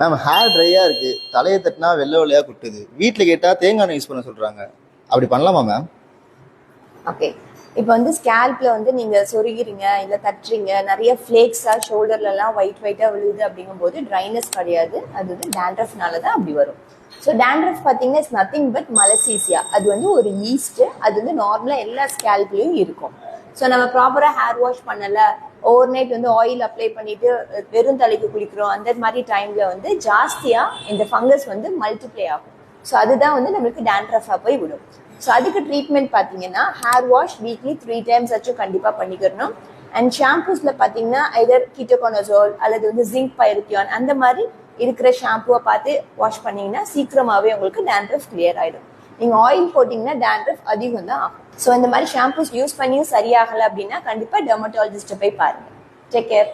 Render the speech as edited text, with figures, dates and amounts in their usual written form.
Ma'am hair ட்ரையாக இருக்குது, தலையை தட்டினா வெள்ளை வெள்ளையாக குட்டுது, வீட்டில் கேட்டால் தேங்காய் எண்ணெய் யூஸ் பண்ண சொல்கிறாங்க. அப்படி பண்ணலாமா மேம்? ஓகே, இப்போ வந்து ஸ்கேல்ப்ல வந்து நீங்க சொருகிறீங்க இல்லை தட்டுறீங்க, நிறைய ஃப்ளேக்ஸா ஷோல்டர்லலாம் ஒயிட்டாக விழுது அப்படிங்கும்போது ட்ரைனஸ் கிடையாது, அது வந்து டேண்ட்ரஃப்னால தான் அப்படி வரும். ஸோ டேண்ட்ரஃப் பார்த்தீங்கன்னா இட்ஸ் நத்திங் பட் மலசீசியா. அது வந்து ஒரு ஈஸ்ட்டு, அது வந்து நார்மலாக எல்லா ஸ்கேல்ப்லேயும் இருக்கும். ஸோ நம்ம ப்ராப்பராக ஹேர் வாஷ் பண்ணலை, ஓவர் நைட் வந்து ஆயில் அப்ளை பண்ணிட்டு வெறும் தலைக்கு குளிக்கிறோம், அந்த மாதிரி டைம்ல வந்து ஜாஸ்தியாக இந்த ஃபங்கஸ் வந்து மல்டிப்ளை ஆகும். ஸோ அதுதான் வந்து நம்மளுக்கு டேண்ட்ரஃபாக போய் விடும். ஸோ அதுக்கு ட்ரீட்மெண்ட் பார்த்தீங்கன்னா ஹேர் வாஷ் வீக்லி 3 times ஆச்சும் கண்டிப்பாக பண்ணிக்கிறணும். அண்ட் ஷாம்பூஸில் பார்த்தீங்கன்னா ஐதர் கீட்டோகோனசோல் அல்லது வந்து ஜிங்க் பைரித்தியான் அந்த மாதிரி இருக்கிற ஷாம்புவை பார்த்து வாஷ் பண்ணீங்கன்னா சீக்கிரமாகவே உங்களுக்கு டேண்ட்ரஃப் கிளியர் ஆகிடும். நீங்கள் ஆயில் போட்டிங்கன்னா டேண்ட்ரஃப் அதிகம் தான் ஆகும். ஸோ இந்த மாதிரி ஷாம்பூஸ் யூஸ் பண்ணியும் சரியாகலை அப்படின்னா கண்டிப்பாக டெர்மட்டாலஜிஸ்ட்டை போய் பாருங்கள். Take care.